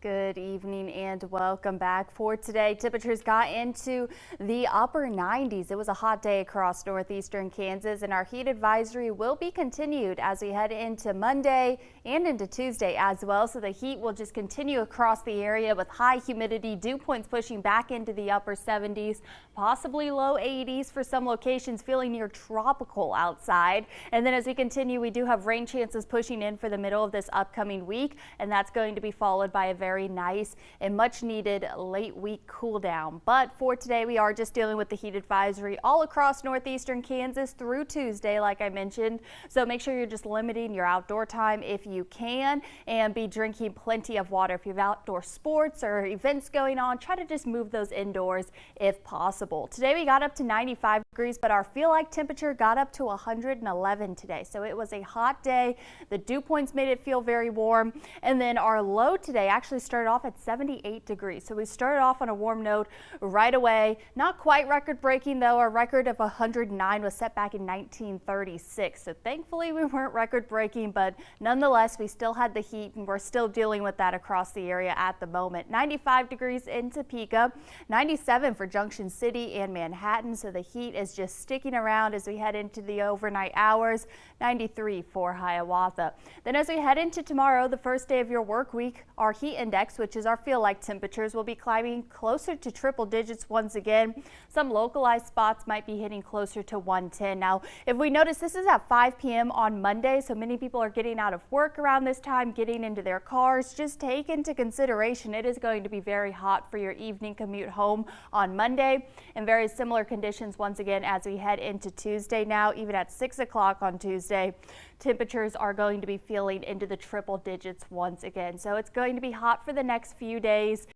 Good evening and welcome back. For today, temperatures got into the upper 90s. It was a hot day across northeastern Kansas, and our heat advisory will be continued as we head into Monday and into Tuesday as well. So the heat will just continue across the area with high humidity, dew points pushing back into the upper 70s, possibly low 80s for some locations, feeling near tropical outside. And then as we continue, we do have rain chances pushing in for the middle of this upcoming week, and that's going to be followed by a very nice and much needed late week cool down. But for today, we are just dealing with the heat advisory all across northeastern Kansas through Tuesday, like I mentioned. So make sure you're just limiting your outdoor time if you can, and be drinking plenty of water. If you have outdoor sports or events going on, try to just move those indoors if possible. Today we got up to 95 degrees, but our feel like temperature got up to 111 today. So it was a hot day. The dew points made it feel very warm. And then our low today actually started off at 78 degrees. So we started off on a warm note right away. Not quite record breaking though. Our record of 109 was set back in 1936. So thankfully we weren't record breaking, but nonetheless we still had the heat and we're still dealing with that across the area at the moment. 95 degrees in Topeka, 97 for Junction City and Manhattan. So the heat is just sticking around as we head into the overnight hours. 93 for Hiawatha. Then as we head into tomorrow, the first day of your work week, our heat index, which is our feel like temperatures, will be climbing closer to triple digits once again. Some localized spots might be hitting closer to 110. Now, if we notice, this is at 5 p.m. on Monday, so many people are getting out of work around this time, getting into their cars. Just take into consideration it is going to be very hot for your evening commute home on Monday, and very similar conditions once again as we head into Tuesday. Now, even at 6 o'clock on Tuesday, temperatures are going to be feeling into the triple digits once again. So it's going to be hot for the next few days.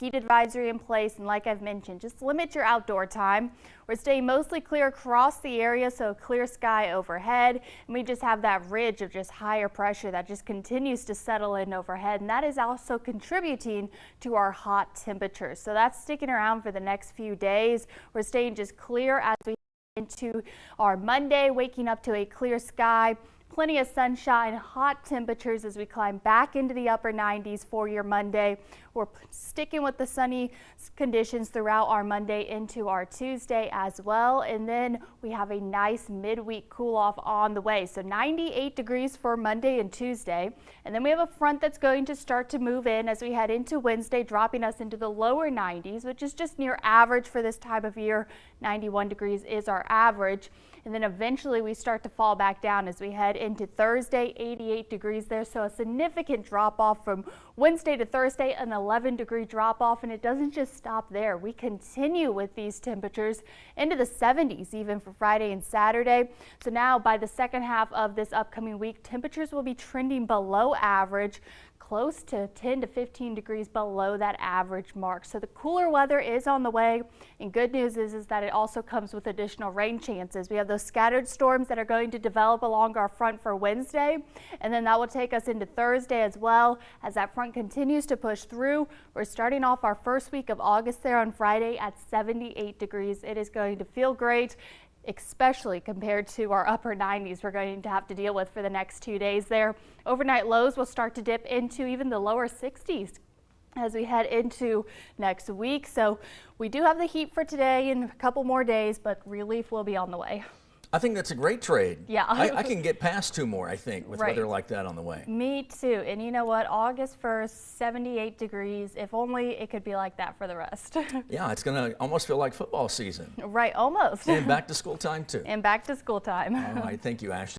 Heat advisory in place, and like I've mentioned, just limit your outdoor time. We're staying mostly clear across the area, so clear sky overhead, and we just have that ridge of just higher pressure that just continues to settle in overhead, and that is also contributing to our hot temperatures. So that's sticking around for the next few days. We're staying just clear as we into our Monday, waking up to a clear sky, plenty of sunshine, hot temperatures as we climb back into the upper 90s for your Monday. We're sticking with the sunny conditions throughout our Monday into our Tuesday as well. And then we have a nice midweek cool off on the way. So 98 degrees for Monday and Tuesday. And then we have a front that's going to start to move in as we head into Wednesday, dropping us into the lower 90s, which is just near average for this time of year. 91 degrees is our average. And then eventually we start to fall back down as we head into Thursday, 88 degrees there. So a significant drop off from Wednesday to Thursday, an 11-degree drop off, and it doesn't just stop there. We continue with these temperatures into the 70s even for Friday and Saturday. So now by the second half of this upcoming week, temperatures will be trending below average, close to 10 to 15 degrees below that average mark. So the cooler weather is on the way, and good news is that it also comes with additional rain chances. We have those scattered storms that are going to develop along our front for Wednesday, and then that will take us into Thursday as well as that front continues to push through. We're starting off our first week of August there on Friday at 78 degrees. It is going to feel great, especially compared to our upper 90s we're going to have to deal with for the next 2 days there. Overnight lows will start to dip into even the lower 60s as we head into next week. So we do have the heat for today and a couple more days, but relief will be on the way. I think that's a great trade. Yeah. I can get past 2 more, I think, with Right. weather like that on the way. Me too. And you know what? August 1st, 78 degrees. If only it could be like that for the rest. Yeah, it's going to almost feel like football season. Right, almost. And back to school time, too. And back to school time. All right. Thank you, Ashton.